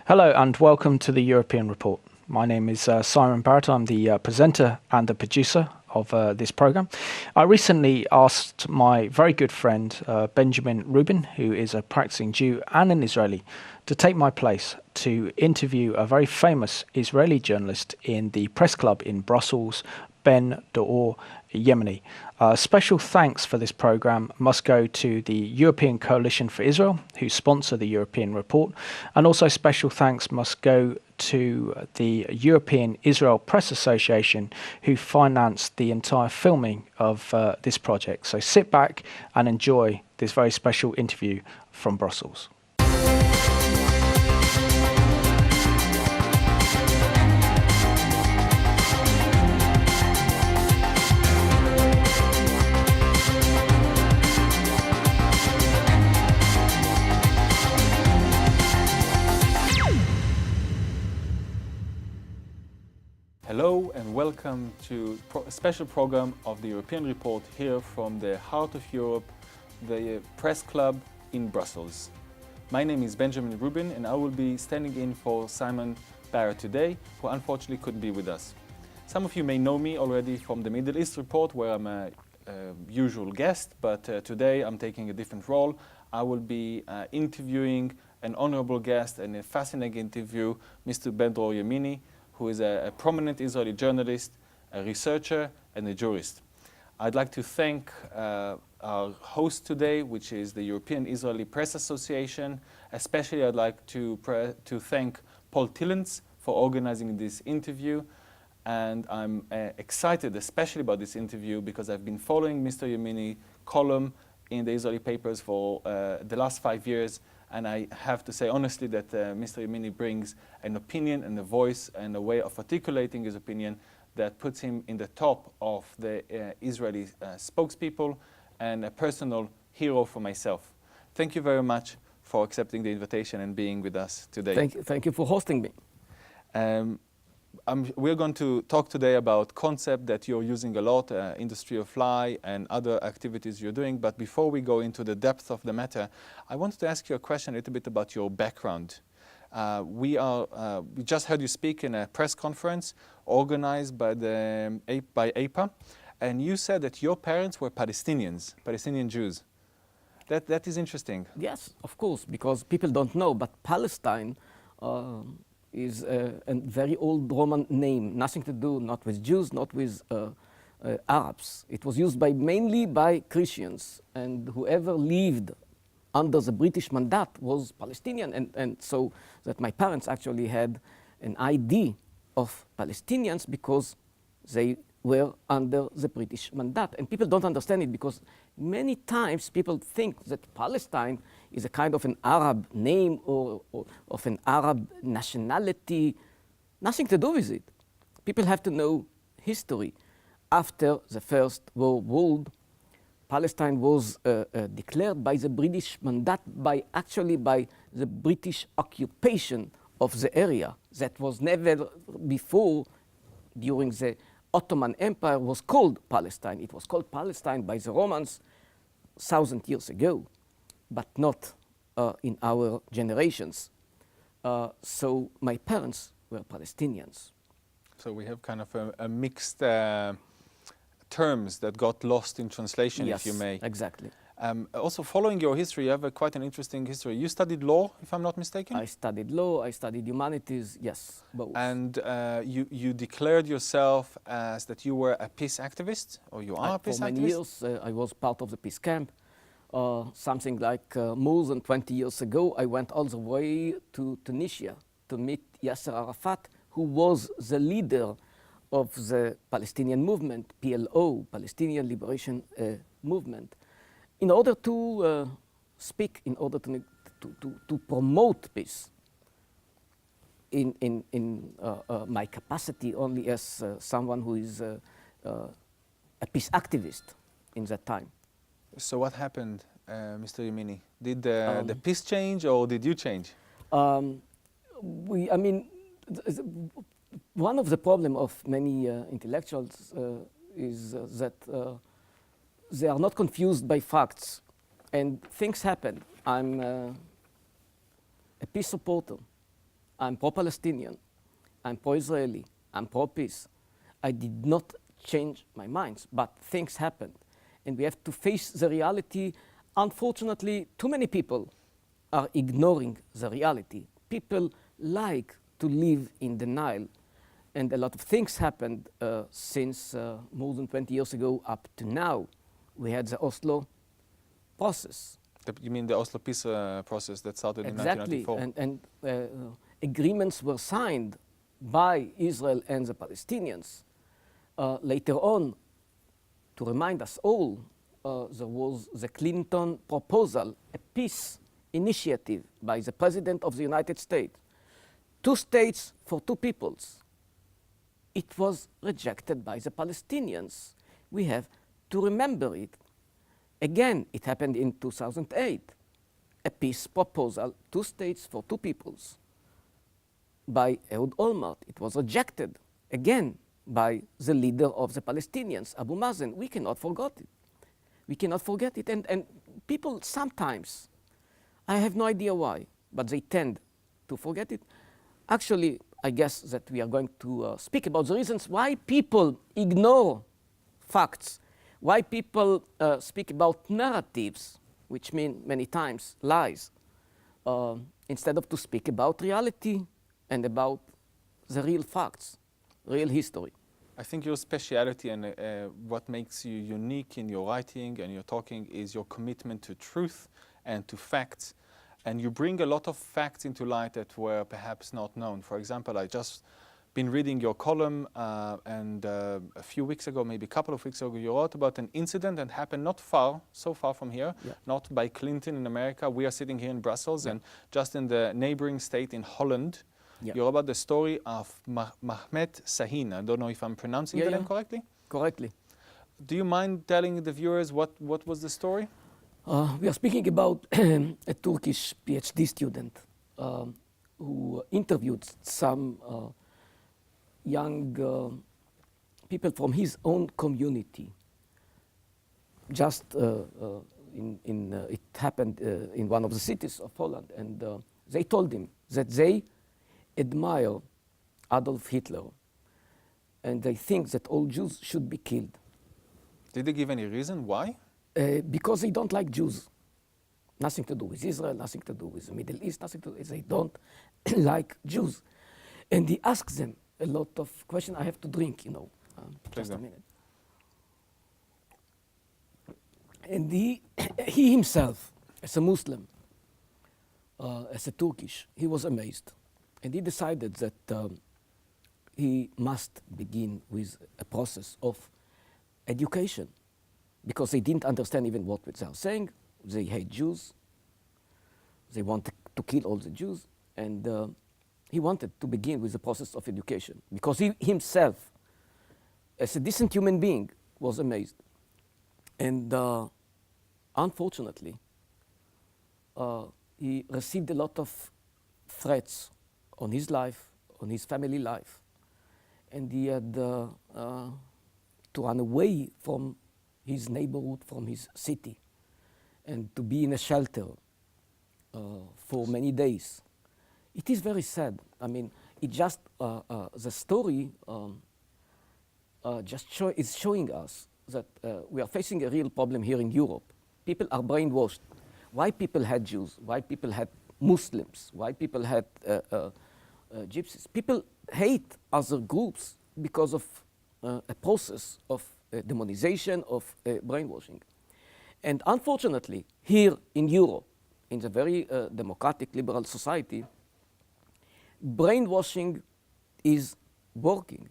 Hello and welcome to the European Report. My name is Simon Barrett. I'm the presenter and the producer of this program. I recently asked my very good friend Benjamin Rubin, who is a practicing Jew and an Israeli, to take my place to interview a very famous Israeli journalist in the press club in Brussels, Ben Daor Yemeni. Special thanks for this program must go to the European Coalition for Israel, who sponsor the European Report, and also special thanks must go to the European Israel Press Association, who financed the entire filming of this project. So sit back and enjoy this very special interview from Brussels. Hello and welcome to a special program of the European Report here from the heart of Europe, the press club in Brussels. My name is Benjamin Rubin and I will be standing in for Simon Barrett today, who unfortunately couldn't be with us. Some of you may know me already from the Middle East Report, where I'm a usual guest, but today I'm taking a different role. I will be interviewing an honorable guest and a fascinating interview, Mr. Ben Daor Yemeni, who is a prominent Israeli journalist, a researcher, and a jurist. I'd like to thank our host today, which is the European Israeli Press Association. Especially, I'd like to thank Paul Tillens for organizing this interview. And I'm excited, especially about this interview, because I've been following Mr. Yemeni column in the Israeli papers for the last 5 years. And I have to say honestly that Mr. Yemeni brings an opinion and a voice and a way of articulating his opinion that puts him in the top of the Israeli spokespeople and a personal hero for myself. Thank you very much for accepting the invitation and being with us today. Thank you for hosting me. We're going to talk today about concept that you're using a lot, Industry of Lie and other activities you're doing. But before we go into the depth of the matter, I wanted to ask you a question a little bit about your background. We just heard you speak in a press conference organized by AIPA, and you said that your parents were Palestinians, Palestinian Jews. That is interesting. Yes, of course, because people don't know, but Palestine is a very old Roman name, nothing to do not with Jews, not with Arabs. It was used mainly by Christians, and whoever lived under the British mandate was Palestinian, and so that my parents actually had an ID of Palestinians because they were under the British mandate. And people don't understand it because many times people think that Palestine is a kind of an Arab name or of an Arab nationality. Nothing to do with it. People have to know history. After the First World War, Palestine was declared by the British mandate by the British occupation of the area that was never before during the Ottoman Empire was called Palestine. It was called Palestine by the Romans 1,000 years ago, but not in our generations. So my parents were Palestinians. So we have kind of a mixed terms that got lost in translation, yes, if you may. Exactly. Also, following your history, you have quite an interesting history. You studied law, if I'm not mistaken? I studied law, I studied humanities, yes, both. And you declared yourself as that you were a peace activist, or you are a peace activist? For many years, I was part of the peace camp. Something like more than 20 years ago, I went all the way to Tunisia to meet Yasser Arafat, who was the leader of the Palestinian movement, PLO, Palestinian Liberation Movement, in order to speak, in order to promote peace in my capacity only as someone who is a peace activist in that time. So what happened, Mr. Yemeni? Did the peace change or did you change? One of the problems of many intellectuals is that they are not confused by facts, and things happen. I'm a peace supporter. I'm pro-Palestinian, I'm pro-Israeli, I'm pro-peace. I did not change my mind, but things happened. And we have to face the reality. Unfortunately, too many people are ignoring the reality. People like to live in denial. And a lot of things happened since more than 20 years ago up to now. We had the Oslo process. You mean the Oslo peace process that started Exactly. in 1994? And agreements were signed by Israel and the Palestinians. Later on, to remind us all, there was the Clinton proposal, a peace initiative by the President of the United States. 2 states for 2 peoples. It was rejected by the Palestinians. We have to remember it. Again, it happened in 2008. A peace proposal, 2 states for 2 peoples, by Ehud Olmert. It was rejected again by the leader of the Palestinians, Abu Mazen. We cannot forget it. We cannot forget it. And people sometimes, I have no idea why, but they tend to forget it. Actually, I guess that we are going to speak about the reasons why people ignore facts, why people speak about narratives, which mean many times lies, instead of to speak about reality and about the real facts, real history. I think your speciality and what makes you unique in your writing and your talking is your commitment to truth and to facts. And you bring a lot of facts into light that were perhaps not known. For example, I just been reading your column and a few weeks ago, maybe a couple of weeks ago, you wrote about an incident that happened not so far from here, not by Clinton in America. We are sitting here in Brussels and just in the neighboring state in Holland. You wrote about the story of Mahmet Sahin. I don't know if I'm pronouncing the name correctly. Correctly. Do you mind telling the viewers what was the story? We are speaking about a Turkish PhD student who interviewed some young people from his own community. Just it happened in one of the cities of Holland, and they told him that they admire Adolf Hitler, and they think that all Jews should be killed. Did they give any reason why? Because they don't like Jews. Nothing to do with Israel, nothing to do with the Middle East, nothing to do with, they don't like Jews. And he asks them a lot of questions. I have to drink, just a minute. And he himself, as a Muslim, as a Turkish, he was amazed. And he decided that he must begin with a process of education, because they didn't understand even what they are saying. They hate Jews. They want to kill all the Jews. And he wanted to begin with the process of education, because he himself, as a decent human being, was amazed. And unfortunately, he received a lot of threats on his life, on his family life. And he had to run away from his neighborhood, from his city, and to be in a shelter for many days. It is very sad. I mean, it just, the story is showing us that we are facing a real problem here in Europe. People are brainwashed. Why people had Jews? Why people had Muslims? Why people had Gypsies? People hate other groups because of a process of demonization, of brainwashing. And unfortunately, here in Europe, in the very democratic liberal society, brainwashing is working.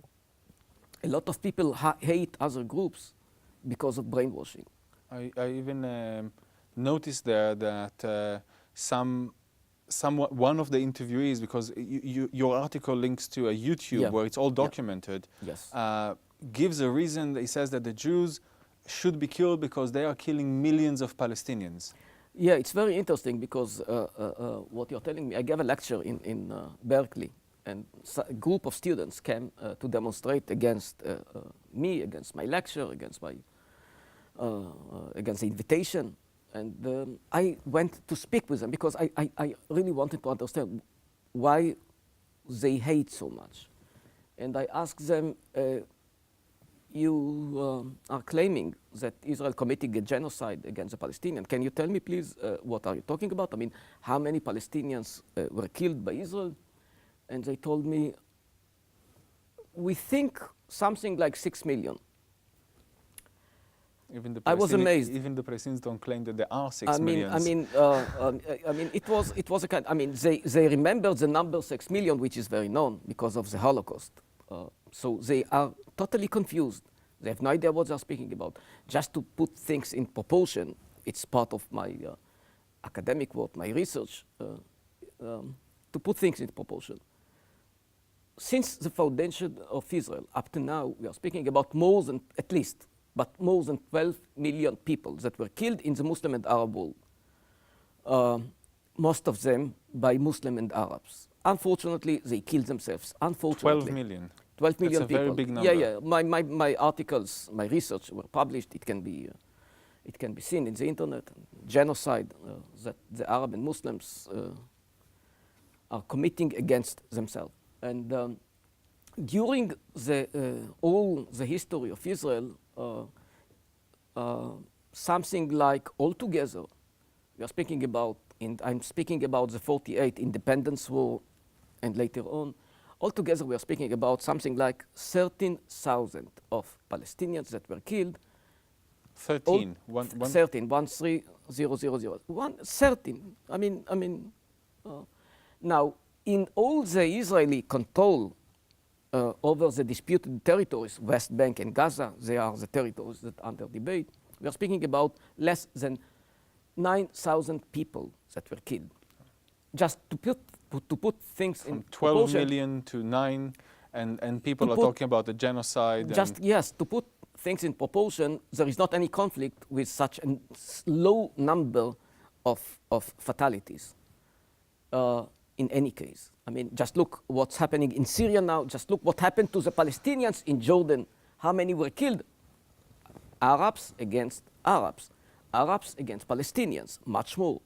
A lot of people hate other groups because of brainwashing. I even noticed there that one of the interviewees, because your article links to a YouTube where it's all documented, gives a reason. He says that the Jews should be killed because they are killing millions of Palestinians. Yeah, it's very interesting because what you're telling me, I gave a lecture in Berkeley, and a group of students came to demonstrate against me, against my lecture, against the invitation. And I went to speak with them because I really wanted to understand why they hate so much. And I asked them, you are claiming that Israel committing a genocide against the Palestinians. Can you tell me, please, what are you talking about? I mean, how many Palestinians were killed by Israel? And they told me, we think something like 6 million. Even the I was amazed. Even the Palestinians don't claim that there are 6 million. I mean, it was a kind. I mean, they remember the number 6 million, which is very known because of the Holocaust. So they are totally confused. They have no idea what they are speaking about. Just to put things in proportion, it's part of my academic work, my research, to put things in proportion. Since the foundation of Israel up to now, we are speaking about more than, at least, but more than 12 million people that were killed in the Muslim and Arab world. Most of them by Muslim and Arabs. Unfortunately, they killed themselves. Unfortunately. 12 million. 12 million That's a people. very big number. Yeah, yeah. My articles, my research were published. It can be seen in the internet. Genocide that the Arab and Muslims are committing against themselves. And during all the history of Israel, something like altogether, we are speaking about, I'm speaking about the 48 Independence War, and later on, altogether we are speaking about something like 13,000 of Palestinians that were killed. 13. 13, 13. I mean, now in all the Israeli control over the disputed territories, West Bank and Gaza, they are the territories that are under debate. We are speaking about less than 9,000 people that were killed. Just to put things From in 12 proportion, million to 9, and people To are put talking about the genocide. just yes, to put things in proportion, there is not any conflict with such a low number of fatalities. In any case, I mean, just look what's happening in Syria now. Just look what happened to the Palestinians in Jordan. How many were killed? Arabs against Arabs, Arabs against Palestinians, much more.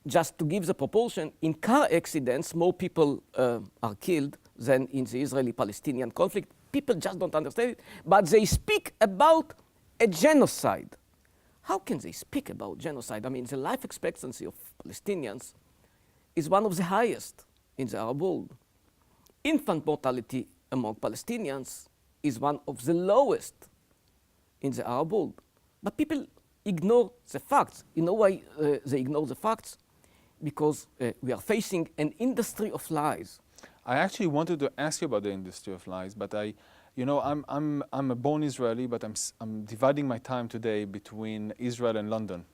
Just to give the proportion, in car accidents, more people are killed than in the Israeli-Palestinian conflict. People just don't understand it, but they speak about a genocide. How can they speak about genocide? I mean, the life expectancy of Palestinians is one of the highest in the Arab world. Infant mortality among Palestinians is one of the lowest in the Arab world. But people ignore the facts. You know why they ignore the facts? Because we are facing an industry of lies. I actually wanted to ask you about the industry of lies, but I'm a born Israeli, but I'm dividing my time today between Israel and London.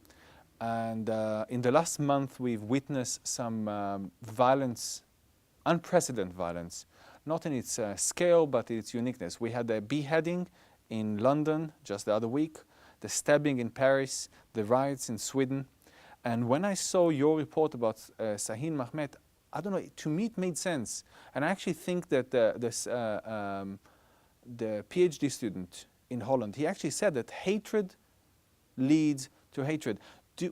And in the last month, we've witnessed some violence, unprecedented violence, not in its scale, but its uniqueness. We had a beheading in London just the other week, the stabbing in Paris, the riots in Sweden. And when I saw your report about Sahin Mahmet, I don't know, to me it made sense. And I actually think that the PhD student in Holland, he actually said that hatred leads to hatred.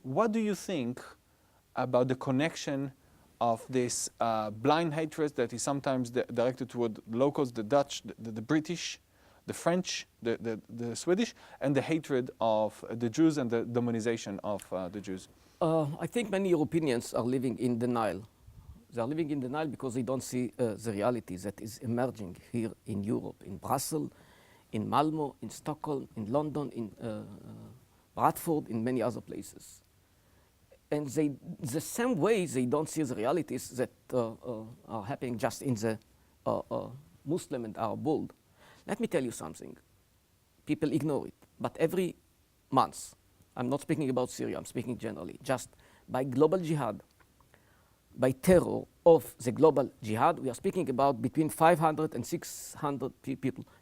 What do you think about the connection of this blind hatred that is sometimes directed toward locals, the Dutch, the British, the French, the Swedish, and the hatred of the Jews and the demonization of the Jews? I think many Europeans are living in denial. They are living in denial because they don't see the reality that is emerging here in Europe, in Brussels, in Malmö, in Stockholm, in London, in Bradford, in many other places. And the same way they don't see the realities that are happening just in the Muslim and Arab world. Let me tell you something. People ignore it, but every month, I'm not speaking about Syria, I'm speaking generally, just by global jihad, by terror of the global jihad, we are speaking about between 500 and 600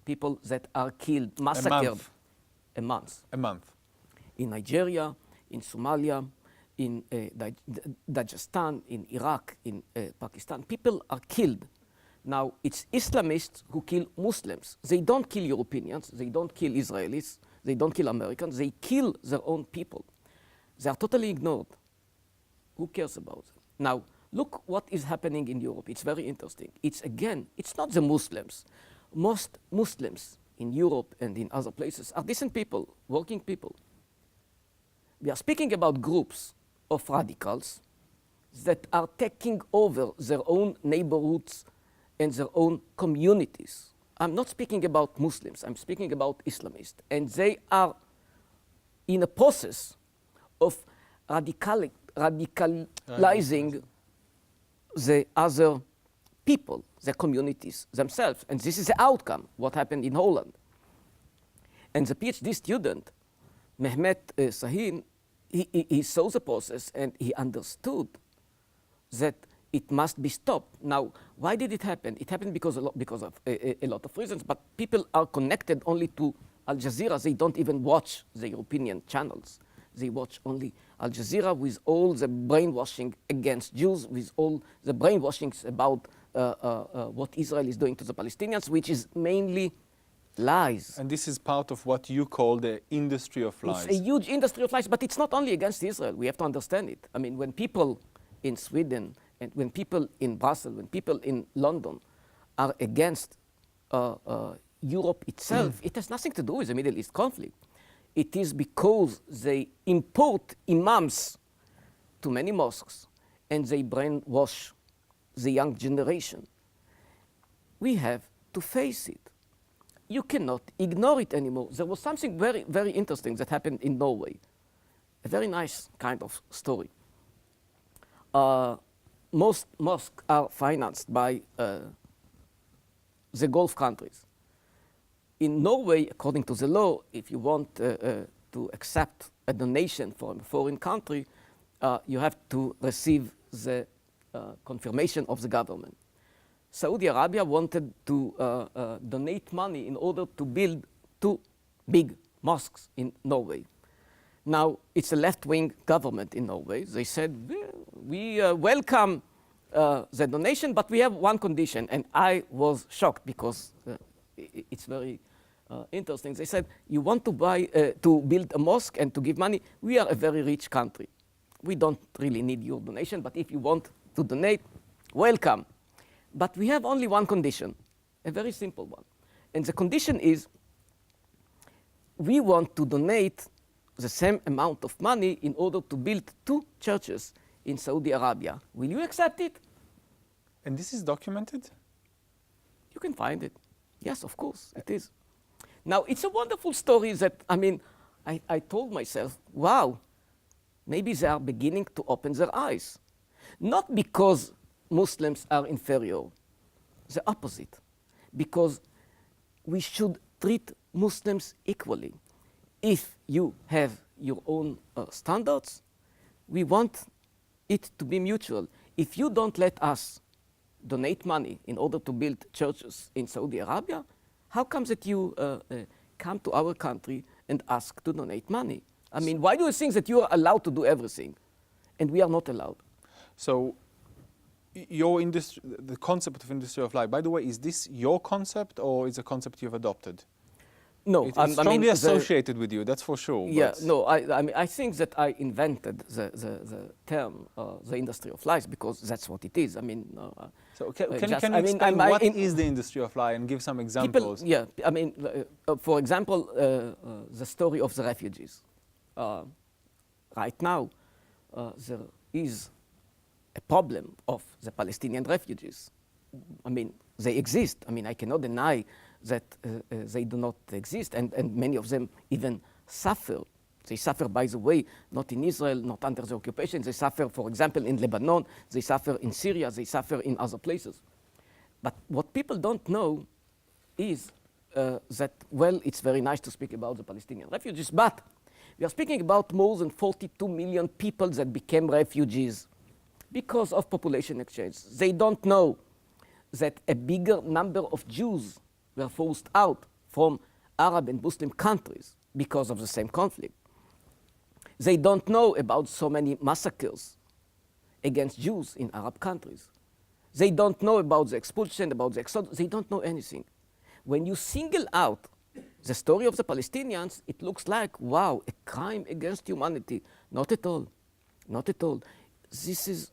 people that are killed, massacred. A month. A month. In Nigeria, in Somalia, in Dagestan, in Iraq, in Pakistan, people are killed. Now, it's Islamists who kill Muslims. They don't kill Europeans, they don't kill Israelis, they don't kill Americans, they kill their own people. They are totally ignored. Who cares about them? Now, Look what is happening in Europe. It's very interesting. It's again, it's not the Muslims. Most Muslims in Europe and in other places are decent people, working people. We are speaking about groups of radicals that are taking over their own neighborhoods and their own communities. I'm not speaking about Muslims, I'm speaking about Islamists. And they are in a process of radicalizing the other people, the communities themselves. And this is the outcome, what happened in Holland. And the PhD student, Mehmet Sahin, he saw the process and he understood that it must be stopped. Now, why did it happen? It happened because of a lot of reasons, but people are connected only to Al Jazeera. They don't even watch the European channels. They watch only Al Jazeera with all the brainwashing against Jews, with all the brainwashings about what Israel is doing to the Palestinians, which is mainly lies. And this is part of what you call the industry of lies. It's a huge industry of lies, but it's not only against Israel. We have to understand it. I mean, when people in Sweden and when people in Brussels, when people in London are against Europe itself, it has nothing to do with the Middle East conflict. It is because they import imams to many mosques and they brainwash the young generation. We have to face it. You cannot ignore it anymore. There was something very, very interesting that happened in Norway. A very nice kind of story. Most mosques are financed by the Gulf countries. In Norway, according to the law, if you want to accept a donation from a foreign country, you have to receive the confirmation of the government. Saudi Arabia wanted to donate money in order to build 2 big mosques in Norway. Now, it's a left-wing government in Norway. They said, we welcome the donation, but we have one condition. And I was shocked because it's very interesting. They said, you want to build a mosque and to give money? We are a very rich country. We don't really need your donation, but if you want to donate, welcome. But we have only one condition, a very simple one. And the condition is, we want to donate the same amount of money in order to build 2 churches in Saudi Arabia. Will you accept it? And this is documented? You can find it. Yes, of course, it is. Now, it's a wonderful story that, I mean, I told myself, wow, maybe they are beginning to open their eyes. Not because Muslims are inferior, the opposite. Because we should treat Muslims equally. If you have your own standards, we want it to be mutual. If you don't let us donate money in order to build churches in Saudi Arabia, how comes that you come to our country and ask to donate money? I mean, why do you think that you are allowed to do everything and we are not allowed? So, your industry, the concept of industry of life, by the way, is this your concept or is a concept you've adopted? No, it's strongly associated with you, that's for sure. Yeah, no, I mean, I think that I invented the term, the industry of lies, because that's what it is. I mean, so can you explain what is the industry of lies and give some examples? People, yeah, I mean, for example, the story of the refugees. Right now, there is a problem of the Palestinian refugees. I mean, they exist. I mean, I cannot deny that they do not exist, and many of them even suffer. They suffer, by the way, not in Israel, not under the occupation. They suffer, for example, in Lebanon. They suffer in Syria. They suffer in other places. But what people don't know is that, well, it's very nice to speak about the Palestinian refugees, but we are speaking about more than 42 million people that became refugees because of population exchange. They don't know that a bigger number of Jews were forced out from Arab and Muslim countries because of the same conflict. They don't know about so many massacres against Jews in Arab countries. They don't know about the expulsion, about the exodus. They don't know anything. When you single out the story of the Palestinians, it looks like, wow, a crime against humanity. Not at all. Not at all. this is,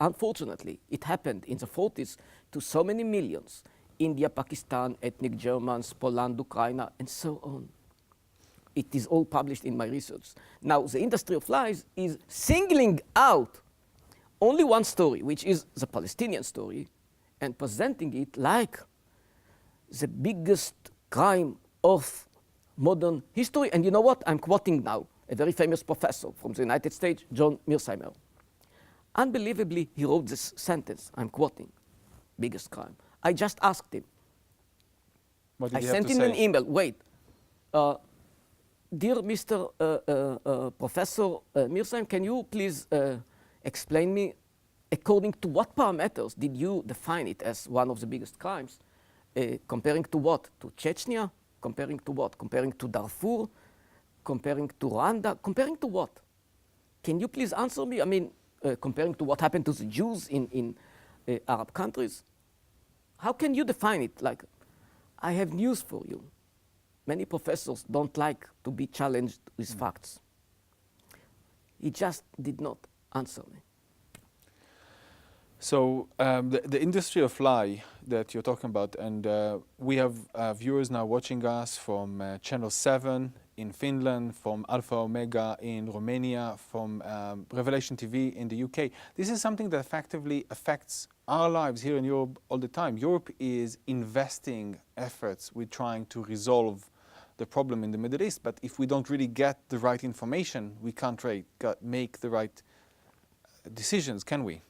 unfortunately, it happened in the 40s to so many millions. India, Pakistan, ethnic Germans, Poland, Ukraine, and so on. It is all published in my research. Now, the industry of lies is singling out only one story, which is the Palestinian story, and presenting it like the biggest crime of modern history. And you know what? I'm quoting now a very famous professor from the United States, John Mearsheimer. Unbelievably, he wrote this sentence, I'm quoting, biggest crime. I just asked him. What did I he have sent to him say? an email. Wait, dear Mr. Professor Mearsheimer, can you please explain me according to what parameters did you define it as one of the biggest crimes? Comparing to what? To Chechnya? Comparing to what? Comparing to Darfur? Comparing to Rwanda? Comparing to what? Can you please answer me? I mean, comparing to what happened to the Jews in Arab countries? How can you define it? Like, I have news for you. Many professors don't like to be challenged with facts. He just did not answer me. So the industry of lie that you're talking about, and we have viewers now watching us from Channel 7 in Finland, from Alpha Omega in Romania, from Revelation TV in the UK. This is something that effectively affects our lives here in Europe all the time. Europe is investing efforts with trying to resolve the problem in the Middle East, but if we don't really get the right information, we can't make the right decisions, can we?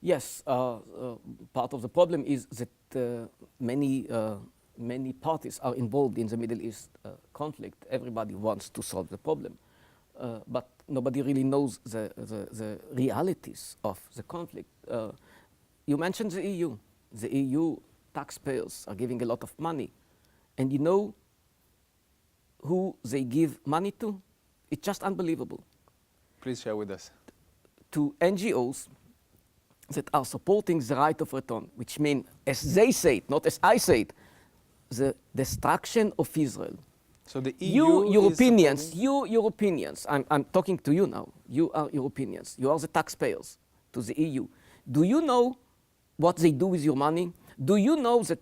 Yes, part of the problem is that many parties are involved in the Middle East conflict. Everybody wants to solve the problem, but nobody really knows the realities of the conflict. You mentioned the EU. The EU taxpayers are giving a lot of money, and you know who they give money to? It's just unbelievable. Please share with us. To NGOs that are supporting the right of return, which mean, as they say it, not as I say it, the destruction of Israel. So the EU You Europeans, I'm talking to you now. You are Europeans. You are the taxpayers to the EU. Do you know what they do with your money? Do you know that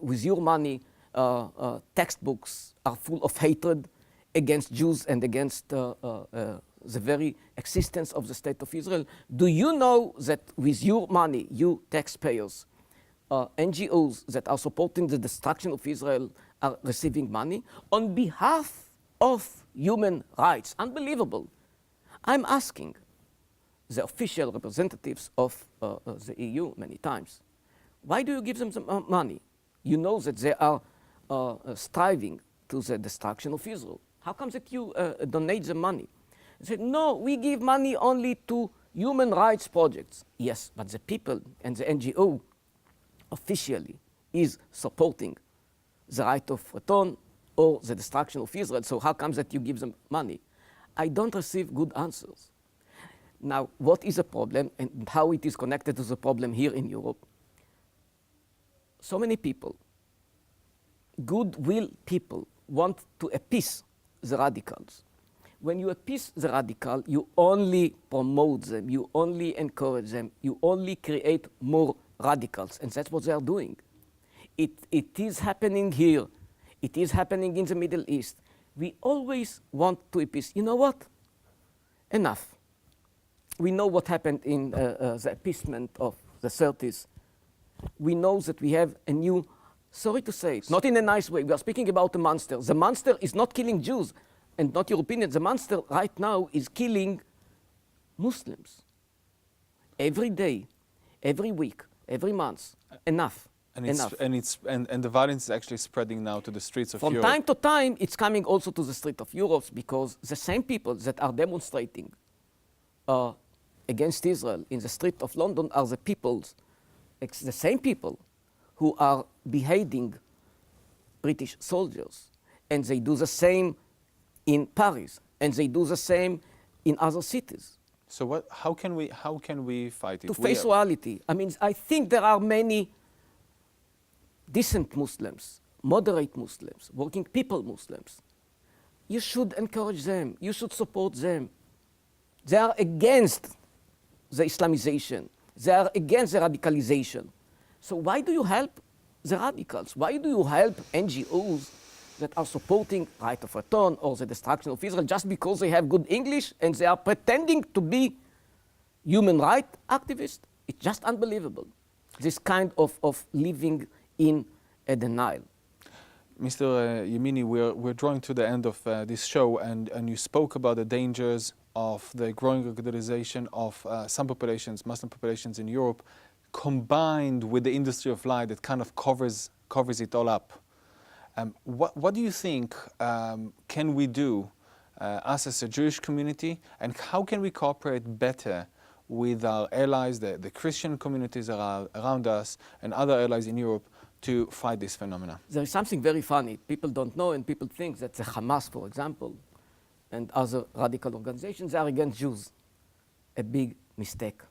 with your money, textbooks are full of hatred against Jews and against the very existence of the State of Israel? Do you know that with your money, you taxpayers, NGOs that are supporting the destruction of Israel are receiving money on behalf of human rights? Unbelievable. I'm asking the official representatives of the EU many times, why do you give them some money? You know that they are striving to the destruction of Israel. How come that you donate the money? They said, no, we give money only to human rights projects. Yes, but the people and the NGO officially is supporting the right of return or the destruction of Israel. So how comes that you give them money? I don't receive good answers. Now, what is the problem and how it is connected to the problem here in Europe? So many people, goodwill people, want to appease the radicals. When you appease the radical, you only promote them, you only encourage them, you only create more radicals, and that's what they are doing. It is happening here. It is happening in the Middle East. We always want to appease. You know what? Enough. We know what happened in the appeasement of the 30s. We know that we have a new, sorry to say it, not in a nice way, we are speaking about a monster. The monster is not killing Jews and not Europeans. The monster right now is killing Muslims. Every day, every week, every month. Enough. And Enough. the violence is actually spreading now to the streets of From Europe. time to time, it's coming also to the street of Europe because the same people that are demonstrating against Israel in the street of London are the peoples, the same people who are beheading British soldiers. And they do the same in Paris, and they do the same in other cities. So how can we fight it? To face reality. I mean, I think there are many decent Muslims, moderate Muslims, working people Muslims. You should encourage them. You should support them. They are against the Islamization. They are against the radicalization. So why do you help the radicals? Why do you help NGOs that are supporting right of return or the destruction of Israel just because they have good English and they are pretending to be human rights activists? It's just unbelievable, this kind of living in a denial. Mr. Yemini, we're drawing to the end of this show, and you spoke about the dangers of the growing radicalization of some populations, Muslim populations in Europe, combined with the industry of lie that kind of covers it all up. What do you think can we do, us as a Jewish community, and how can we cooperate better with our allies, the Christian communities around us, and other allies in Europe to fight this phenomena? There is something very funny. People don't know, and people think that the Hamas, for example, and other radical organizations are against Jews. A big mistake,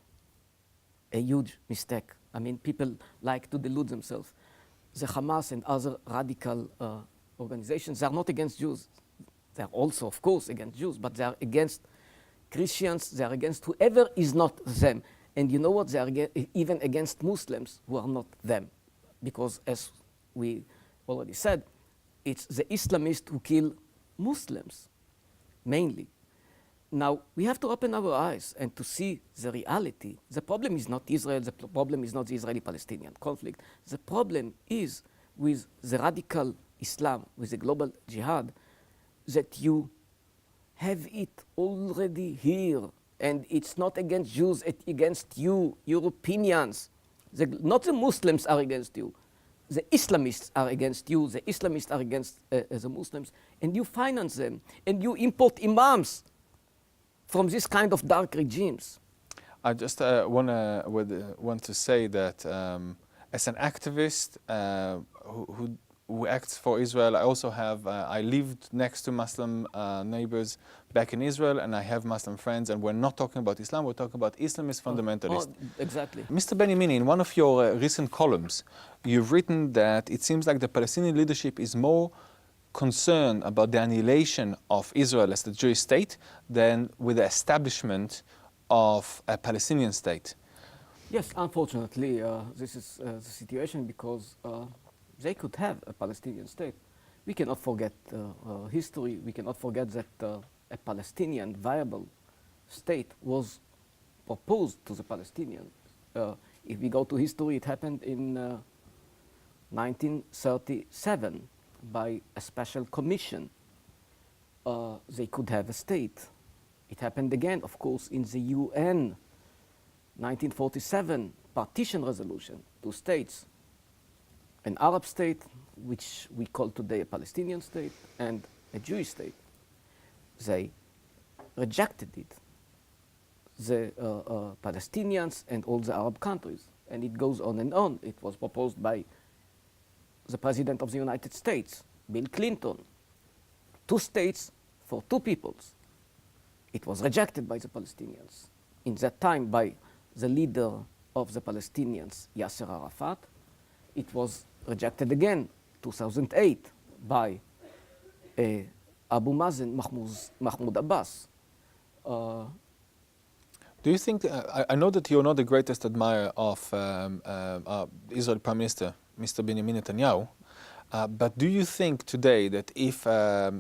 a huge mistake. I mean, people like to delude themselves. The Hamas and other radical organizations are not against Jews. They are also, of course, against Jews, but they are against Christians. They are against whoever is not them. And you know what? They are even against Muslims who are not them. Because as we already said, it's the Islamists who kill Muslims, mainly. Now, we have to open our eyes and to see the reality. The problem is not Israel, the problem is not the Israeli-Palestinian conflict. The problem is with the radical Islam, with the global jihad, that you have it already here. And it's not against Jews, it's against you, Europeans. Not the Muslims are against you. The Islamists are against you. The Islamists are against the Muslims. And you finance them. And you import imams from this kind of dark regimes. I just want to say that as an activist who acts for Israel, I also have, I lived next to Muslim neighbors back in Israel, and I have Muslim friends, and we're not talking about Islam, we're talking about Islamist fundamentalists. Exactly. Mr. Benyamini, in one of your recent columns, you've written that it seems like the Palestinian leadership is more concerned about the annihilation of Israel as the Jewish state than with the establishment of a Palestinian state. Yes, unfortunately, this is the situation because they could have a Palestinian state. We cannot forget history. We cannot forget that a Palestinian viable state was proposed to the Palestinians. If we go to history, it happened in 1937 by a special commission. They could have a state. It happened again, of course, in the UN 1947 partition resolution, 2 states. An Arab state, which we call today a Palestinian state, and a Jewish state. They rejected it, the Palestinians and all the Arab countries. And it goes on and on. It was proposed by the President of the United States, Bill Clinton. 2 states for 2 peoples. It was rejected by the Palestinians. In that time, by the leader of the Palestinians, Yasser Arafat. It was rejected again, 2008, by Abu Mazen, Mahmoud Abbas. Do you think, I know that you're not the greatest admirer of Israel Prime Minister, Mr. Benjamin Netanyahu, but do you think today that if a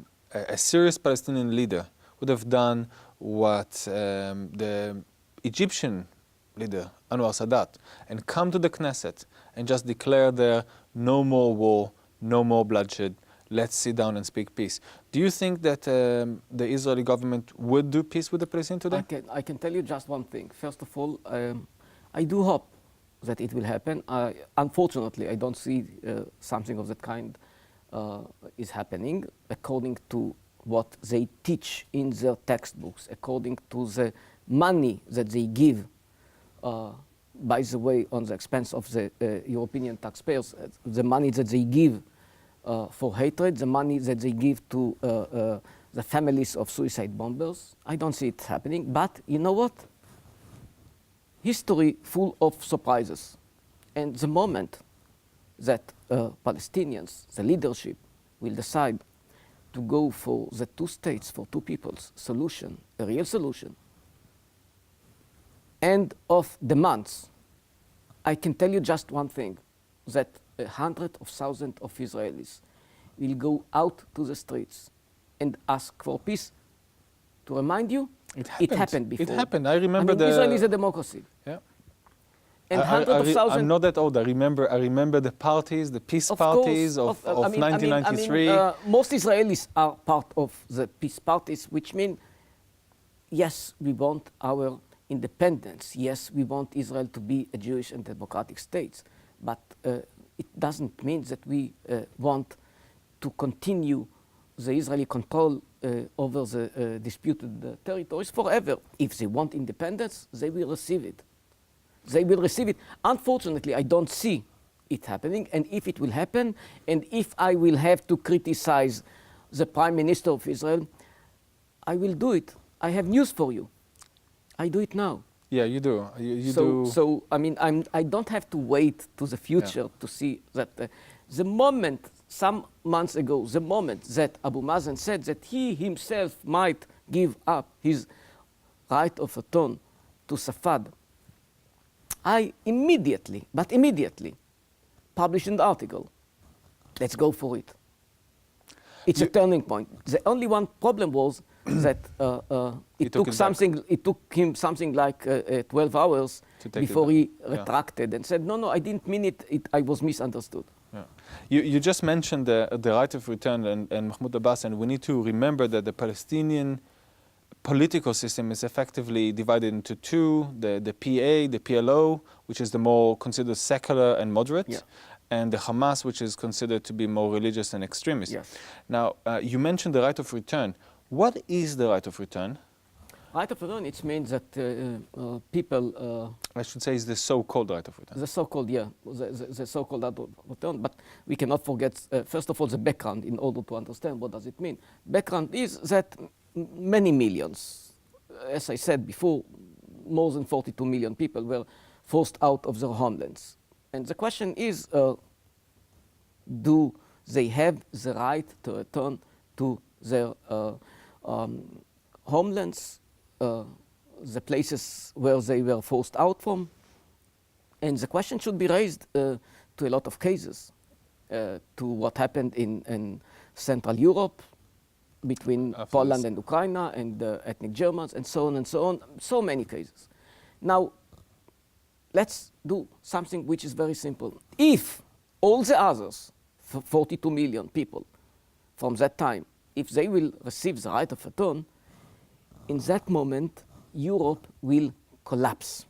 serious Palestinian leader would have done what the Egyptian leader, Anwar Sadat, and come to the Knesset and just declare there no more war, no more bloodshed, let's sit down and speak peace. Do you think that the Israeli government would do peace with the Palestinians today? I can tell you just one thing. First of all, I do hope that it will happen. Unfortunately, I don't see something of that kind is happening according to what they teach in their textbooks, according to the money that they give, by the way, on the expense of the European taxpayers, the money that they give for hatred, the money that they give to the families of suicide bombers. I don't see it happening, but you know what? History full of surprises. And the moment that Palestinians, the leadership, will decide to go for the 2 states, for 2 peoples solution, a real solution, end of the month, I can tell you just one thing, that 100,000 of Israelis will go out to the streets and ask for peace. To remind you, it happened before. It happened. I remember Israel is a democracy. Yeah. And hundreds of thousands. I'm not that old. I remember the parties, the peace parties of 1993. Most Israelis are part of the peace parties, which mean, yes, we want our independence. Yes, we want Israel to be a Jewish and democratic state. But it doesn't mean that we want to continue the Israeli control over the disputed territories forever. If they want independence, they will receive it. They will receive it. Unfortunately, I don't see it happening. And if it will happen, and if I will have to criticize the Prime Minister of Israel, I will do it. I have news for you. I do it now. Yeah, you do. You do. So I mean, I don't have to wait to the future to see that the moment, some months ago, the moment that Abu Mazen said that he himself might give up his right of return to Safad, I immediately published an article. Let's go for it. It's a turning point. The only one problem was that it took him something like 12 hours before he retracted and said, no, I didn't mean it. I was misunderstood. Yeah. You just mentioned the right of return and Mahmoud Abbas, and we need to remember that the Palestinian political system is effectively divided into two, the PA, the PLO, which is the more considered secular and moderate, and the Hamas, which is considered to be more religious and extremist. Yes. Now, you mentioned the right of return. What is the right of return? Right of return, it means that people... I should say is the so-called right of return. The so-called, the so-called right of return. But we cannot forget, first of all, the background in order to understand what does it mean. Background is that many millions, as I said before, more than 42 million people were forced out of their homelands. And the question is, do they have the right to return to their homelands, the places where they were forced out from? And the question should be raised to a lot of cases, to what happened in Central Europe, between Poland and Ukraine and ethnic Germans and so on, so many cases. Now, let's do something which is very simple. If all the others, 42 million people from that time, if they will receive the right of return, in that moment, Europe will collapse.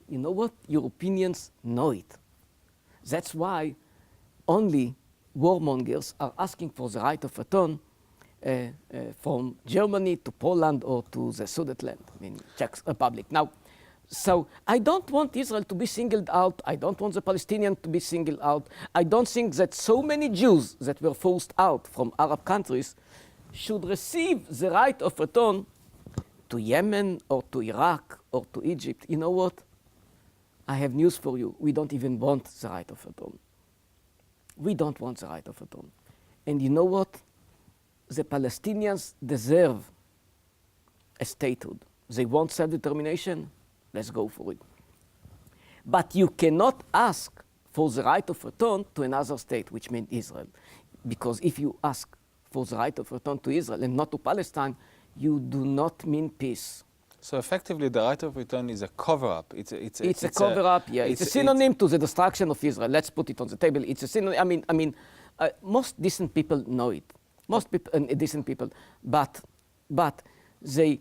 You know what? Europeans know it. That's why only warmongers are asking for the right of return from Germany to Poland or to the Sudetenland, Czech Republic. Now, so I don't want Israel to be singled out. I don't want the Palestinians to be singled out. I don't think that so many Jews that were forced out from Arab countries should receive the right of return to Yemen or to Iraq or to Egypt. You know what? I have news for you. We don't even want the right of return. We don't want the right of return. And you know what? The Palestinians deserve a statehood. They want self-determination. Let's go for it. But you cannot ask for the right of return to another state, which means Israel. Because if you ask for the right of return to Israel and not to Palestine, you do not mean peace. So effectively, the right of return is a cover-up. It's a cover-up, yeah. It's a synonym to the destruction of Israel. Let's put it on the table. It's a synonym. I mean, most decent people know it. Most people, decent people, but they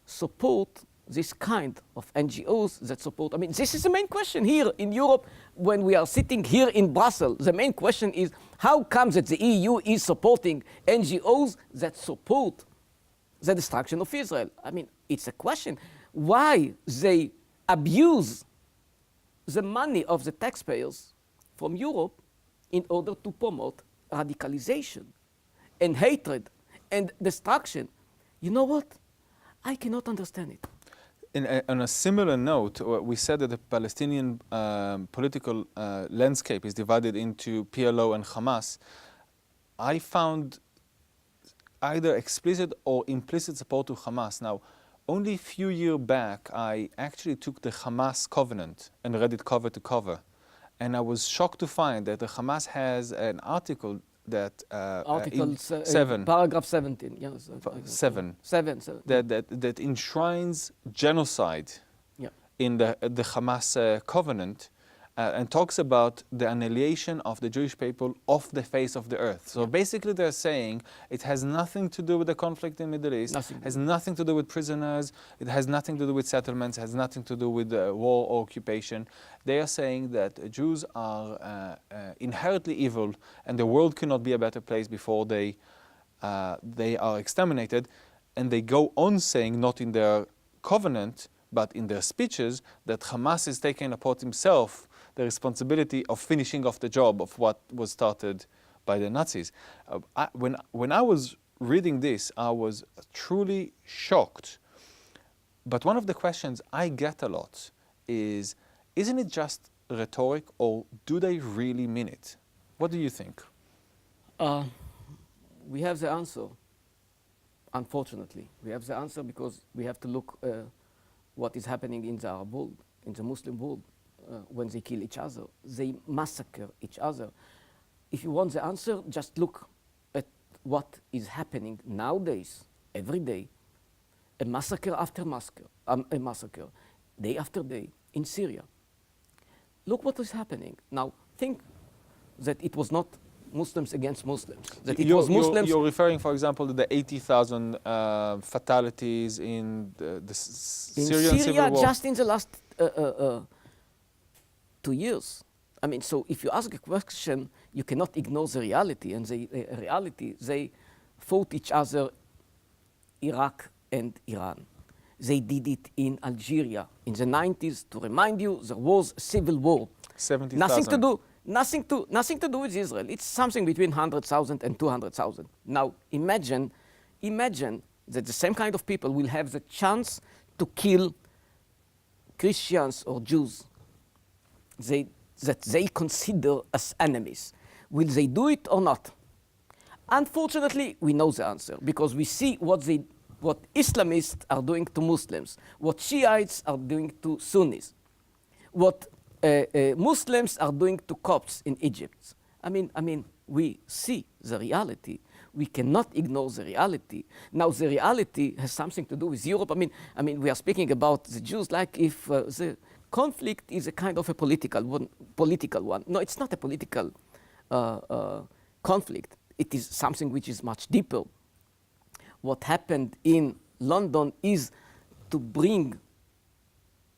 support this kind of NGOs that support. I mean, this is the main question here in Europe when we are sitting here in Brussels. The main question is, how comes that the EU is supporting NGOs that support the destruction of Israel? I mean, it's a question. Why they abuse the money of the taxpayers from Europe in order to promote radicalization and hatred and destruction? You know what? I cannot understand it. On a similar note, we said that the Palestinian political landscape is divided into PLO and Hamas. I found either explicit or implicit support to Hamas. Now, only a few years back, I actually took the Hamas covenant and read it cover to cover. And I was shocked to find that the Hamas has an article that Article in 7, paragraph 17. Yes, 7, 7. that enshrines genocide Yeah. in the Hamas covenant, and talks about the annihilation of the Jewish people off the face of the earth. So basically they're saying it has nothing to do with the conflict in the Middle East, has nothing to do with prisoners, it has nothing to do with settlements, has nothing to do with war or occupation. They are saying that Jews are inherently evil and the world cannot be a better place before they are exterminated. And they go on saying, not in their covenant, but in their speeches, that Hamas is taking upon himself the responsibility of finishing off the job of what was started by the Nazis. When I was reading this, I was truly shocked. But one of the questions I get a lot is, isn't it just rhetoric, or do they really mean it? What do you think? We have the answer, unfortunately. We have the answer because we have to look what is happening in the Arab world, in the Muslim world. When they kill each other, they massacre each other. If you want the answer, just look at what is happening nowadays, every day, a massacre after massacre, day after day in Syria. Look what is happening. Now, think that it was not Muslims against Muslims. That it was Muslims. You're referring, for example, to the 80,000 fatalities in the Syrian civil war? Just in the last 2 years. I mean, so if you ask a question, you cannot ignore the reality. And the reality, they fought each other, Iraq and Iran. They did it in Algeria in the 90s. To remind you, there was a civil war. 70,000. Nothing to do with Israel. It's something between 100,000 and 200,000. Now, imagine that the same kind of people will have the chance to kill Christians or Jews that they consider as enemies. Will they do it or not? Unfortunately, we know the answer because we see what Islamists are doing to Muslims, what Shiites are doing to Sunnis, what Muslims are doing to Copts in Egypt. I mean, we see the reality. We cannot ignore the reality. Now, the reality has something to do with Europe. I mean, we are speaking about the Jews like if the conflict is a kind of a political one. No, it's not a political conflict. It is something which is much deeper. What happened in London is to bring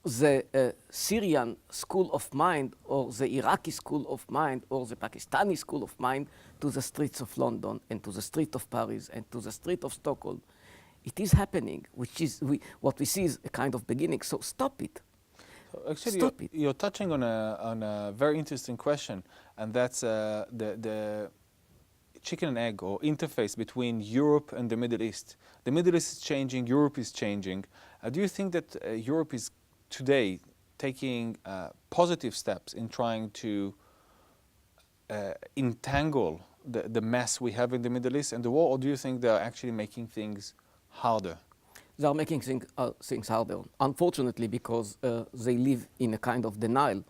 the Syrian school of mind or the Iraqi school of mind or the Pakistani school of mind to the streets of London and to the street of Paris and to the street of Stockholm. It is happening, which is what we see is a kind of beginning. So stop it. Actually, you're touching on a very interesting question, and that's the chicken and egg or interface between Europe and the Middle East. The Middle East is changing, Europe is changing. Do you think that Europe is today taking positive steps in trying to entangle the mess we have in the Middle East and the war, or do you think they're actually making things harder? They are making things harder, unfortunately, because they live in a kind of denial.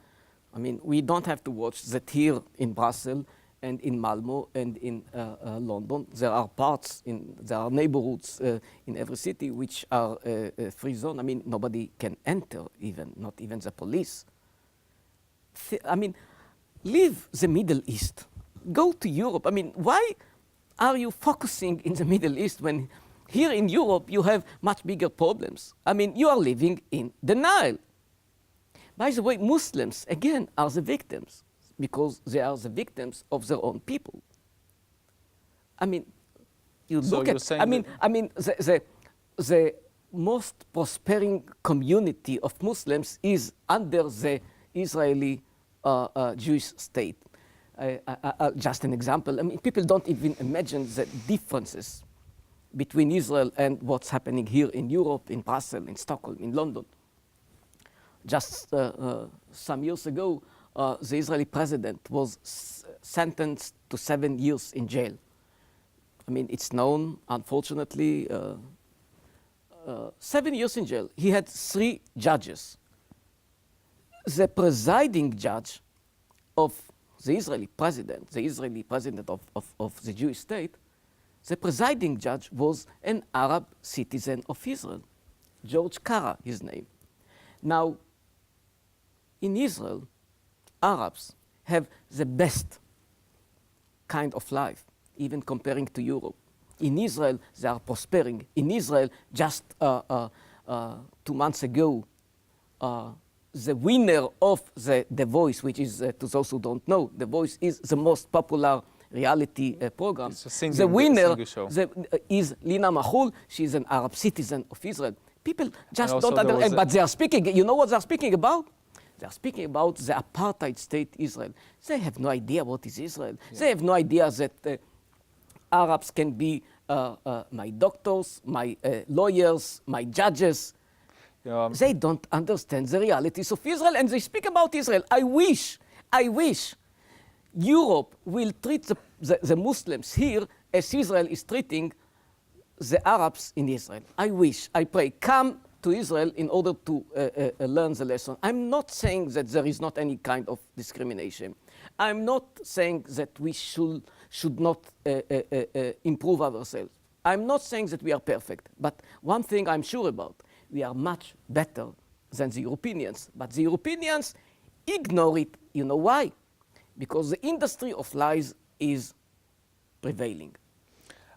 I mean, we don't have to watch that here in Brussels and in Malmo and in London. There are parts, there are neighborhoods in every city which are a free zone. I mean, nobody can enter even, not even the police. I mean, leave the Middle East. Go to Europe. I mean, why are you focusing in the Middle East when here in Europe you have much bigger problems? I mean, you are living in denial. By the way, Muslims, again, are the victims because they are the victims of their own people. I mean, you So look you're at, saying the most prospering community of Muslims is under the Israeli Jewish state. Just an example, I mean, people don't even imagine the differences between Israel and what's happening here in Europe, in Brussels, in Stockholm, in London. Just some years ago, the Israeli president was sentenced to 7 years in jail. I mean, it's known, unfortunately, 7 years in jail. He had 3 judges. The presiding judge of the Israeli president of the Jewish state, the presiding judge was an Arab citizen of Israel, George Kara, his name. Now, in Israel, Arabs have the best kind of life, even comparing to Europe. In Israel, they are prospering. In Israel, just 2 months ago, the winner of The Voice, which is, to those who don't know, The Voice is the most popular reality program. The winner is Lina Mahul. She's an Arab citizen of Israel. People just don't understand, but they are speaking, you know what they're speaking about? They're speaking about the apartheid state Israel. They have no idea what is Israel. Yeah. They have no idea that Arabs can be my doctors, my lawyers, my judges. They don't understand the realities of Israel, and they speak about Israel. I wish Europe will treat the Muslims here as Israel is treating the Arabs in Israel. I pray, come to Israel in order to learn the lesson. I'm not saying that there is not any kind of discrimination. I'm not saying that we should not improve ourselves. I'm not saying that we are perfect, but one thing I'm sure about, we are much better than the Europeans. But the Europeans ignore it. You know why? Because the industry of lies is prevailing.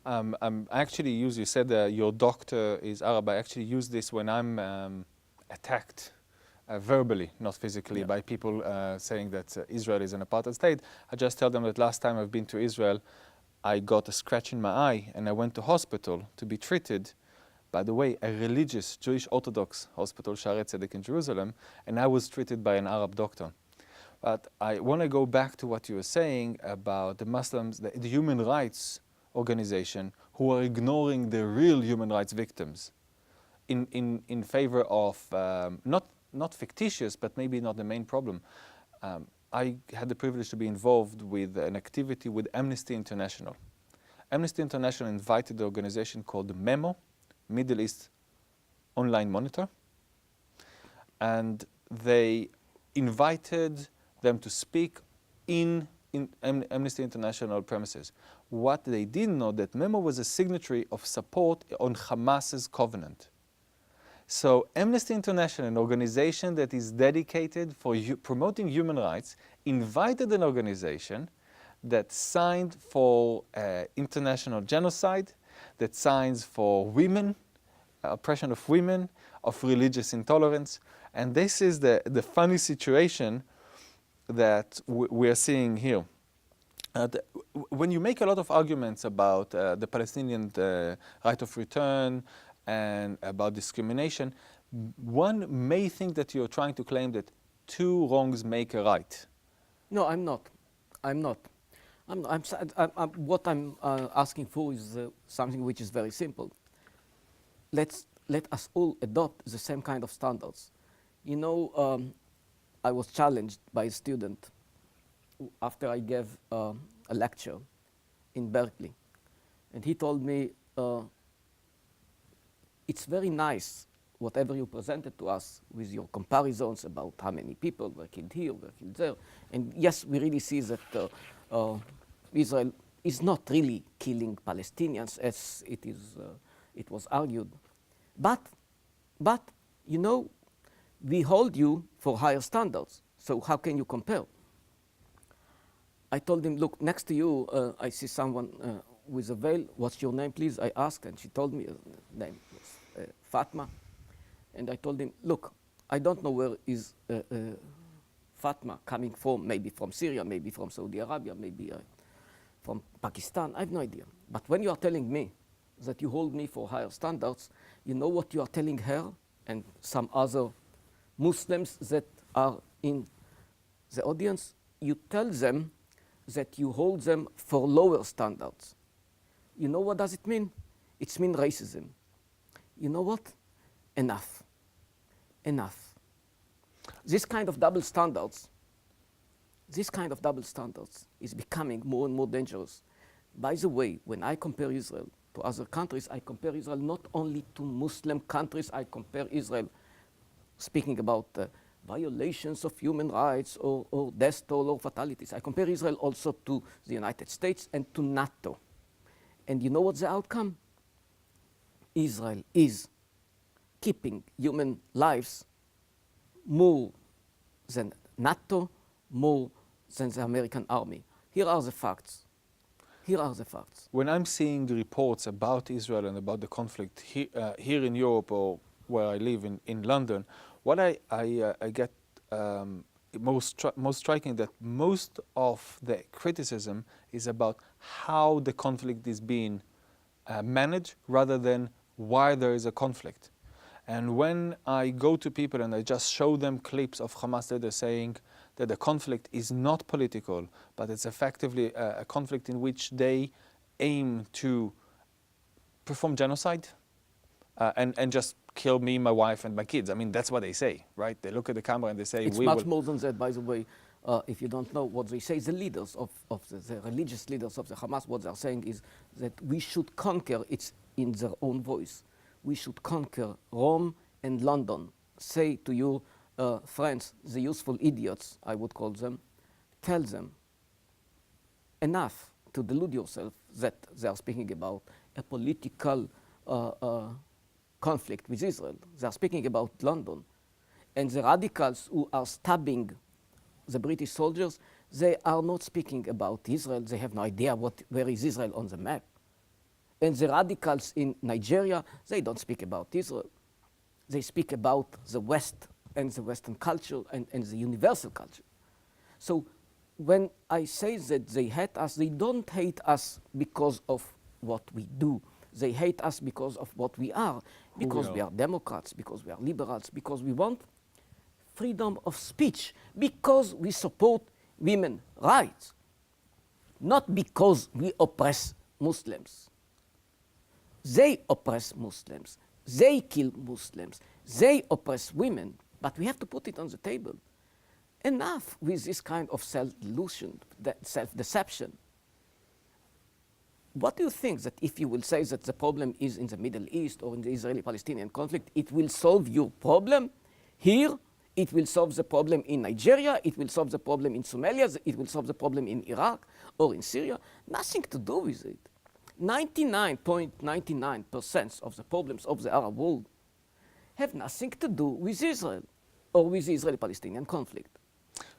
Actually, you said your doctor is Arab. I actually use this when I'm attacked verbally, not physically, by people saying that Israel is an apartheid state. I just tell them that last time I've been to Israel, I got a scratch in my eye and I went to hospital to be treated. By the way, a religious Jewish Orthodox hospital, Shaare Tzedek in Jerusalem, and I was treated by an Arab doctor. But I want to go back to what you were saying about the Muslims, the human rights organization who are ignoring the real human rights victims in favor of not fictitious, but maybe not the main problem. I had the privilege to be involved with an activity with Amnesty International. Amnesty International invited the organization called MEMO, Middle East Online Monitor, and they invited them to speak in Amnesty International premises. What they didn't know that MEMO was a signatory of support on Hamas's covenant. So Amnesty International, an organization that is dedicated for promoting human rights, invited an organization that signed for international genocide, that signs for women, oppression of women, of religious intolerance. And this is the funny situation that we are seeing here. When you make a lot of arguments about the Palestinian right of return and about discrimination, one may think that you're trying to claim that 2 wrongs make a right. No, I'm not. What I'm asking for is something which is very simple. Let us all adopt the same kind of standards. You know, I was challenged by a student after I gave a lecture in Berkeley. And he told me, it's very nice, whatever you presented to us with your comparisons about how many people were killed here, were killed there. And yes, we really see that Israel is not really killing Palestinians as it was argued. But, you know, we hold you for higher standards. So how can you compare? I told him, look, next to you, I see someone with a veil. What's your name, please? I asked, and she told me her name was Fatma. And I told him, look, I don't know where is Fatma coming from, maybe from Syria, maybe from Saudi Arabia, maybe from Pakistan. I have no idea. But when you are telling me that you hold me for higher standards, you know what you are telling her and some other Muslims that are in the audience? You tell them that you hold them for lower standards. You know what does it mean? It means racism. You know what? Enough. Enough. This kind of double standards is becoming more and more dangerous. By the way, when I compare Israel to other countries. I compare Israel not only to Muslim countries, I compare Israel, speaking about violations of human rights or death toll or fatalities. I compare Israel also to the United States and to NATO. And you know what's the outcome? Israel is keeping human lives more than NATO, more than the American army. Here are the facts. Here are the facts. When I'm seeing reports about Israel and about the conflict here in Europe or where I live in London, what I get most striking that most of the criticism is about how the conflict is being managed rather than why there is a conflict. And when I go to people and I just show them clips of Hamas leaders saying that the conflict is not political, but it's effectively a conflict in which they aim to perform genocide and just kill me, my wife, and my kids. I mean, that's what they say, right? They look at the camera and they say, it's much more than that, by the way. If you don't know what they say, the leaders of the religious leaders of the Hamas, what they're saying is that we should conquer, it's in their own voice, we should conquer Rome and London. Say to your friends, the useful idiots, I would call them, tell them enough to delude yourself that they are speaking about a political conflict with Israel. They are speaking about London. And the radicals who are stabbing the British soldiers, they are not speaking about Israel. They have no idea where is Israel on the map. And the radicals in Nigeria, they don't speak about Israel. They speak about the West and the Western culture and the universal culture. So when I say that they hate us, they don't hate us because of what we do. They hate us because of what we are. Because we are Democrats, because we are liberals, because we want freedom of speech, because we support women's rights, not because we oppress Muslims. They oppress Muslims. They kill Muslims. They oppress women. But we have to put it on the table. Enough with this kind of self-delusion, self-deception. What do you think that if you will say that the problem is in the Middle East or in the Israeli-Palestinian conflict, it will solve your problem here? It will solve the problem in Nigeria, it will solve the problem in Somalia, it will solve the problem in Iraq or in Syria? Nothing to do with it. 99.99% of the problems of the Arab world have nothing to do with Israel or with the Israeli-Palestinian conflict.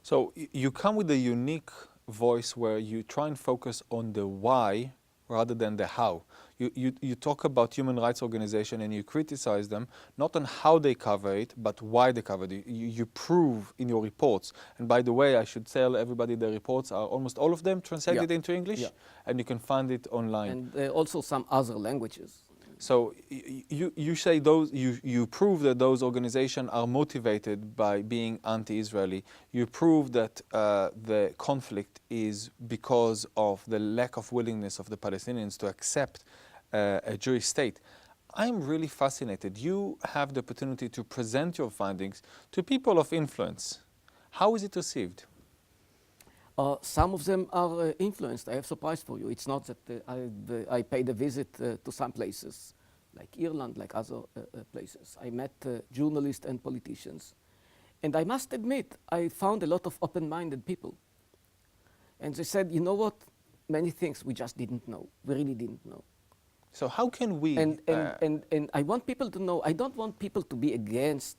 So you come with a unique voice where you try and focus on the why rather than the how. You talk about human rights organization and you criticize them, not on how they cover it, but why they cover it. You prove in your reports. And by the way, I should tell everybody the reports are almost all of them translated into English, and you can find it online. And also some other languages. So you say you prove that those organizations are motivated by being anti-Israeli. You prove that the conflict is because of the lack of willingness of the Palestinians to accept a Jewish state. I'm really fascinated. You have the opportunity to present your findings to people of influence. How is it received? Some of them are influenced. I have a surprise for you. It's not that I paid a visit to some places, like Ireland, like other places. I met journalists and politicians. And I must admit, I found a lot of open-minded people. And they said, you know what? Many things we just didn't know. We really didn't know. So how can we... And I want people to know, I don't want people to be against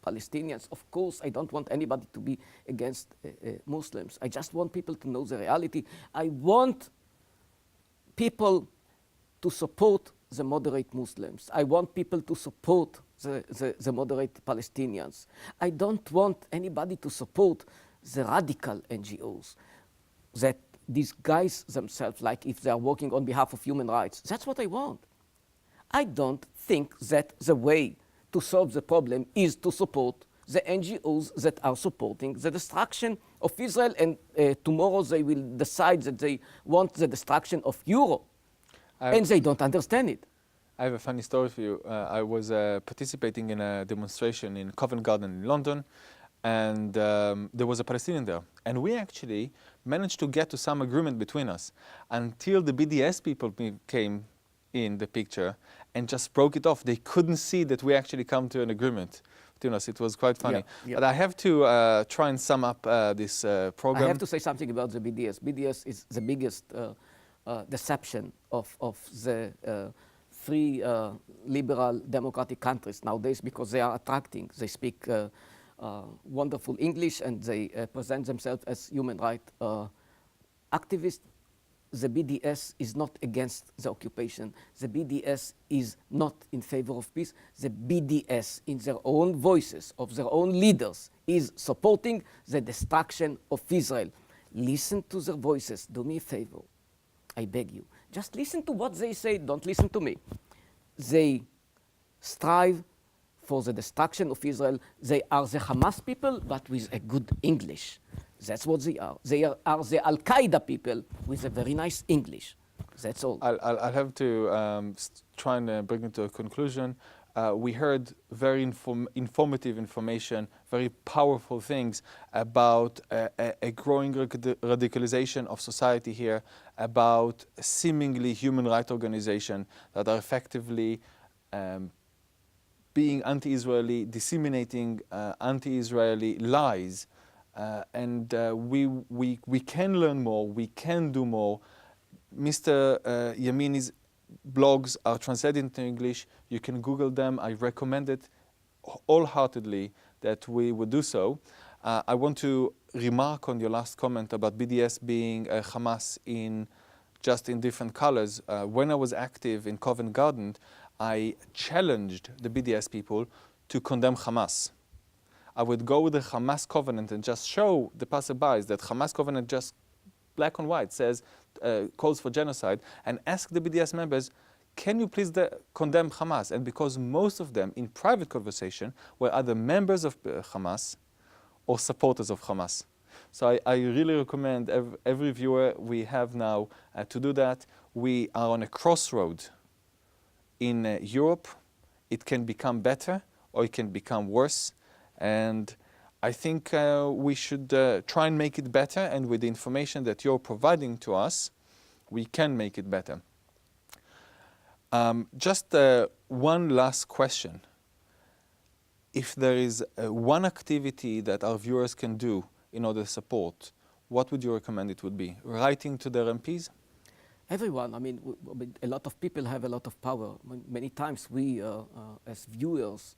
Palestinians. Of course, I don't want anybody to be against Muslims. I just want people to know the reality. I want people to support the moderate Muslims. I want people to support the moderate Palestinians. I don't want anybody to support the radical NGOs that disguise themselves like if they are working on behalf of human rights. That's what I want. I don't think that the way to solve the problem is to support the NGOs that are supporting the destruction of Israel, and tomorrow they will decide that they want the destruction of Europe, and they don't understand it. I have a funny story for you. I was participating in a demonstration in Covent Garden in London, and there was a Palestinian there. And we actually managed to get to some agreement between us until the BDS people came in the picture and just broke it off. They couldn't see that we actually come to an agreement between us. It was quite funny. Yeah. But I have to try and sum up this program. I have to say something about the BDS. BDS is the biggest deception of the free liberal democratic countries nowadays, because they are attracting. They speak wonderful English and they present themselves as human rights activists. The BDS is not against the occupation. The BDS is not in favor of peace. The BDS, in their own voices, of their own leaders, is supporting the destruction of Israel. Listen to their voices. Do me a favor. I beg you. Just listen to what they say. Don't listen to me. They strive for the destruction of Israel. They are the Hamas people, but with a good English. That's what they are. They are the Al-Qaeda people with a very nice English. That's all. I'll have to try and bring it to a conclusion. We heard very informative information, very powerful things about a growing radicalization of society here, about seemingly human rights organizations that are effectively being anti-Israeli, disseminating anti-Israeli lies. And we can learn more, we can do more. Mr. Yamini's blogs are translated into English. You can Google them. I recommend it wholeheartedly that we would do so. I want to remark on your last comment about BDS being Hamas just in different colors. When I was active in Covent Garden, I challenged the BDS people to condemn Hamas. I would go with the Hamas covenant and just show the passerbys that Hamas covenant, just black on white, says, calls for genocide, and ask the BDS members, can you please condemn Hamas? And because most of them, in private conversation, were either members of Hamas or supporters of Hamas. So I really recommend every viewer we have now to do that. We are on a crossroad in Europe. It can become better or it can become worse. And I think we should try and make it better, and with the information that you're providing to us, we can make it better. Just one last question. If there is one activity that our viewers can do in order to support, what would you recommend it would be? Writing to their MPs? Everyone, I mean, a lot of people have a lot of power. Many times we, as viewers,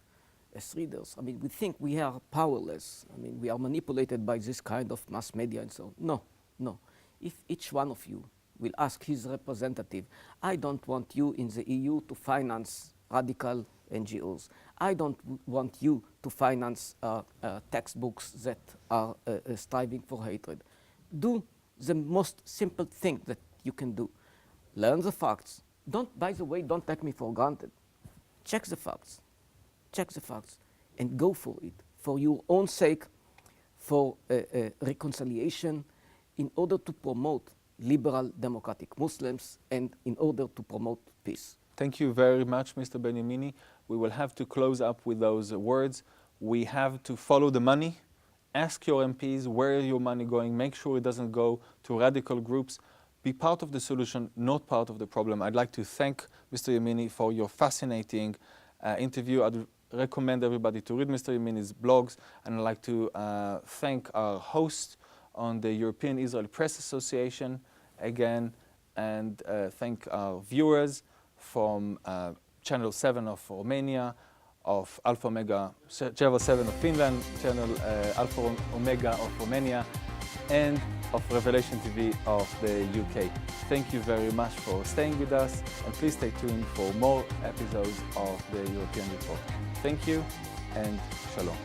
as readers, I mean, we think we are powerless. I mean, we are manipulated by this kind of mass media and so on. No, no. If each one of you will ask his representative, I don't want you in the EU to finance radical NGOs. I don't want you to finance textbooks that are striving for hatred. Do the most simple thing that you can do. Learn the facts. By the way, don't take me for granted. Check the facts. Check the facts and go for it, for your own sake, for reconciliation, in order to promote liberal democratic Muslims and in order to promote peace. Thank you very much, Mr. Benyamini. We will have to close up with those words. We have to follow the money. Ask your MPs where is your money going. Make sure it doesn't go to radical groups. Be part of the solution, not part of the problem. I'd like to thank Mr. Yamini for your fascinating interview. I'd recommend everybody to read Mr. Yamini's blogs, and I'd like to thank our host on the European Israel Press Association again, and thank our viewers from Channel 7 of Romania, of Alpha Omega, Channel 7 of Finland, Channel Alpha Omega of Romania, and of Revelation TV of the UK. Thank you very much for staying with us, and please stay tuned for more episodes of the European Report. Thank you, and shalom.